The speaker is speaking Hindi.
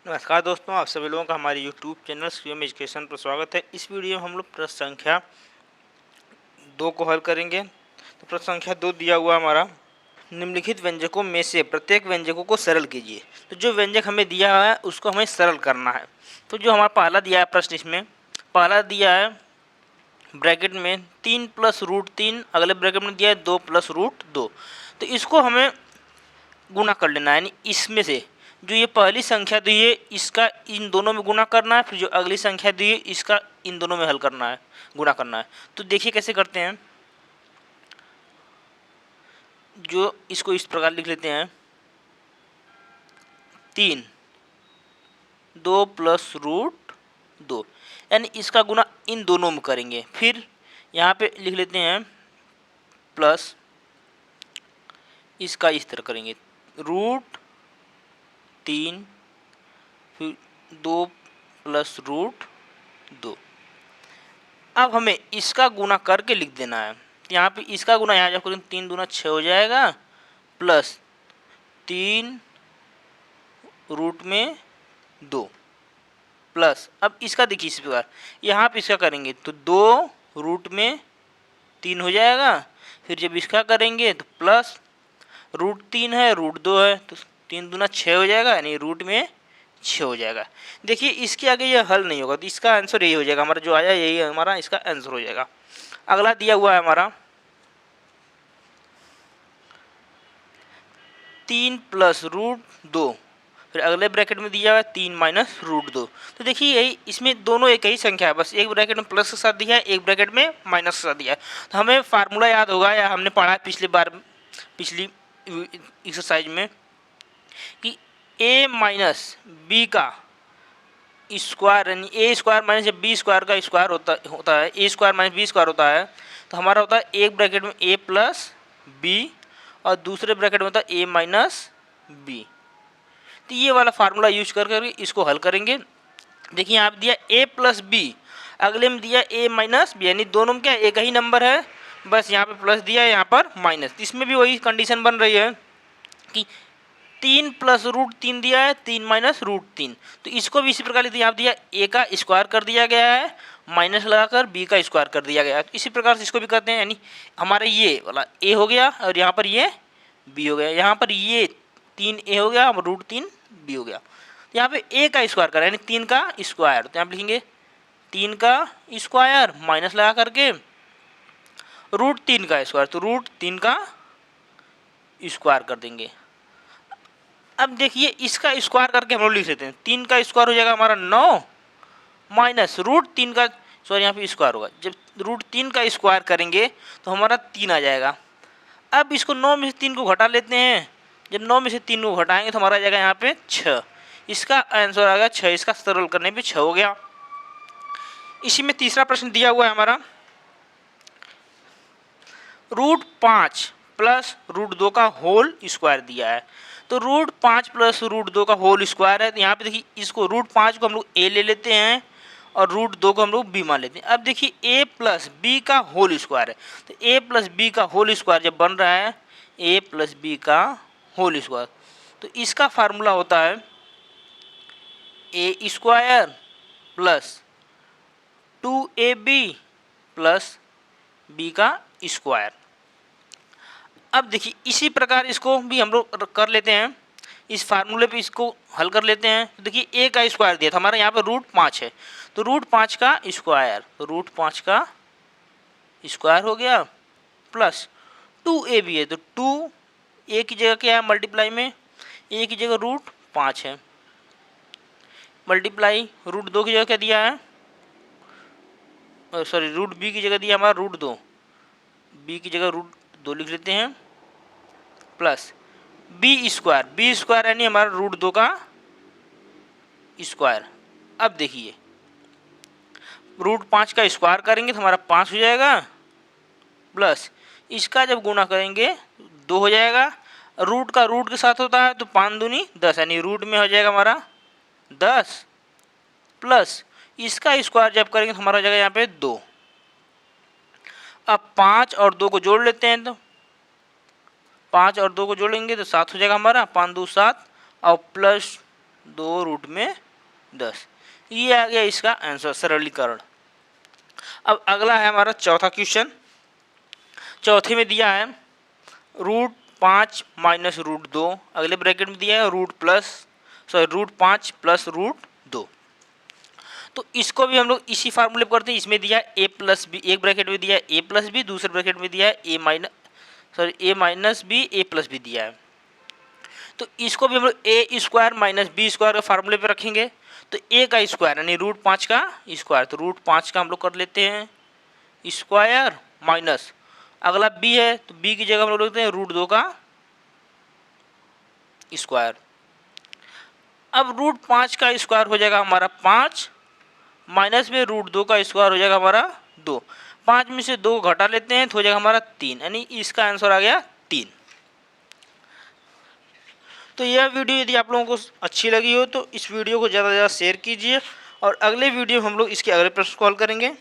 नमस्कार दोस्तों, आप सभी लोगों का हमारे यूट्यूब चैनल स्वयं एजुकेशन पर स्वागत है। इस वीडियो में हम लोग प्रश्न संख्या 2 को हल करेंगे। तो प्रश्न संख्या 2 दिया हुआ हमारा, निम्नलिखित व्यंजकों में से प्रत्येक व्यंजकों को सरल कीजिए। तो जो व्यंजक हमें दिया हुआ है उसको हमें सरल करना है। तो जो हमारा पहला दिया है प्रश्न, इसमें पहला दिया है ब्रैकेट में 3 + √3, अगले ब्रैकेट में दिया है 2 + √2। तो इसको हमें गुणा कर लेना है, यानी इसमें से जो ये पहली संख्या दी है इसका इन दोनों में गुणा करना है, फिर जो अगली संख्या दी है इसका इन दोनों में हल करना है, गुणा करना है। तो देखिए कैसे करते हैं। जो इसको इस प्रकार लिख लेते हैं, 3 2 + √2, यानी इसका गुणा इन दोनों में करेंगे। फिर यहाँ पे लिख लेते हैं प्लस, इसका इस तरह करेंगे √3 फिर 2 + √2। अब हमें इसका गुणा करके लिख देना है। यहाँ पे इसका गुणा यहाँ जब करेंगे 3 दूना 6 हो जाएगा, प्लस 3 √2 प्लस, अब इसका देखिए इस प्रकार, यहाँ पे इसका करेंगे तो 2 √3 हो जाएगा। फिर जब इसका करेंगे तो प्लस √3 है, √2 है, तो 3 दूना 6 हो जाएगा, यानी √6 हो जाएगा। देखिए इसके आगे ये हल नहीं होगा, तो इसका आंसर यही हो जाएगा, हमारा जो आया यही हमारा इसका आंसर हो जाएगा। अगला दिया हुआ है हमारा 3 + √2, फिर अगले ब्रैकेट में दिया हुआ है 3 - √2। तो देखिए यही इसमें दोनों एक ही संख्या है, बस एक ब्रैकेट में प्लस के साथ दिया है, एक ब्रैकेट में माइनस के साथ दिया है। तो हमें फार्मूला याद होगा, या हमने पढ़ा है पिछली एक्सरसाइज में, कि a - b का स्क्वायर, यानी a² - जब b² का स्क्वायर होता है, a² - b² होता है, तो हमारा होता है एक ब्रैकेट में a + b और दूसरे ब्रैकेट में होता है a - b। तो ये वाला फार्मूला यूज करके इसको हल करेंगे। देखिए यहाँ पे दिया a + b, अगले में दिया a - b, यानी दोनों में क्या एक ही नंबर है, बस यहाँ पे प्लस दिया है, यहाँ पर माइनस। इसमें भी वही कंडीशन बन रही है कि 3 + √3 दिया है, 3 - √3, तो इसको भी इसी प्रकार यहाँ दिया a का स्क्वायर कर दिया गया है, माइनस लगाकर b का स्क्वायर कर दिया गया है। तो इसी प्रकार से इसको भी करते हैं, यानी हमारे ये वाला a हो गया और यहाँ पर ये b हो गया, यहाँ पर ये 3a हो गया और √3 b हो गया। यहाँ पे a का स्क्वायर करें, यानी 3 का स्क्वायर, तो यहाँ पे लिखेंगे 3 का स्क्वायर माइनस लगा करके √3 का स्क्वायर, तो √3 का स्क्वायर कर देंगे। अब देखिए इसका स्क्वायर करके हम लोग लिख लेते हैं, 3 का स्क्वायर हो जाएगा हमारा 9 माइनस √3 का, सॉरी यहाँ पे स्क्वायर होगा, जब √3 का स्क्वायर करेंगे तो हमारा 3 आ जाएगा। अब इसको 9 में से 3 को घटा लेते हैं, जब 9 में से 3 को घटाएंगे तो हमारा आ जाएगा यहाँ पे 6, इसका आंसर आ गया 6, इसका सरल करने पे 6 हो गया। इसी में तीसरा प्रश्न दिया हुआ है हमारा, √5 + √2 का होल स्क्वायर दिया है। तो √5 + √2 का होल स्क्वायर है, तो यहाँ पे देखिए इसको √5 को हम लोग a ले लेते हैं और √2 को हम लोग b मान लेते हैं। अब देखिए a + b का होल स्क्वायर है, तो a + b का होल स्क्वायर जब बन रहा है a + b का होल स्क्वायर, तो इसका फार्मूला होता है a² + 2ab + b का स्क्वायर। अब देखिए इसी प्रकार इसको भी हम लोग कर लेते हैं, इस फार्मूले पे इसको हल कर लेते हैं। तो देखिए a का स्क्वायर दिया था हमारा, यहाँ पे √5 है, तो √5 का स्क्वायर, तो √5 का स्क्वायर हो गया, प्लस 2ab है, तो 2 a की जगह क्या है मल्टीप्लाई में, a की जगह √5 है, मल्टीप्लाई √2 की जगह क्या दिया है, सॉरी √b की जगह दिया हमारा √2, b की जगह √2 लिख लेते हैं, प्लस b² यानी हमारा √2 का स्क्वायर। अब देखिए √5 का स्क्वायर करेंगे तो हमारा 5 हो जाएगा, प्लस इसका जब गुणा करेंगे 2 हो जाएगा, रूट का रूट के साथ होता है तो 5 दूनी 10, यानी रूट में हो जाएगा हमारा 10, प्लस इसका स्क्वायर जब करेंगे तो हमारा हो जाएगा यहाँ पे 2। अब 5 और 2 को जोड़ लेते हैं, तो 5 और 2 को जोड़ेंगे तो 7 हो जाएगा हमारा, 5 2 7 और प्लस 2 रूट में 10। ये आ गया इसका आंसर, सरलीकरण। अब अगला है हमारा चौथा क्वेश्चन। चौथे में दिया है √5 माइनस √2, अगले ब्रैकेट में दिया है √5 प्लस √2। तो इसको भी हम लोग इसी फार्मूले पर करते हैं। इसमें दिया है a प्लस बी, एक ब्रैकेट में दिया है a प्लस बी, दूसरे ब्रैकेट में दिया है a minus B, a plus B दिया है। तो इसको भी हम लोग a square minus B square के फार्मूले पे रखेंगे। तो a का स्क्वायर यानी √5 का स्क्वायर, तो √5 का हम लोग कर लेते हैं स्क्वायर माइनस अगला b है, तो b की जगह हम लोग लिखते हैं √2 का स्क्वायर। अब √5 का स्क्वायर हो जाएगा हमारा 5, माइनस में √2 का स्क्वायर हो जाएगा हमारा 2। 5 में से 2 घटा लेते हैं तो हो जाएगा हमारा 3, यानी इसका आंसर आ गया 3। तो यह वीडियो यदि आप लोगों को अच्छी लगी हो तो इस वीडियो को ज़्यादा से ज़्यादा शेयर कीजिए, और अगले वीडियो में हम लोग इसके अगले प्रश्न सॉल्व करेंगे।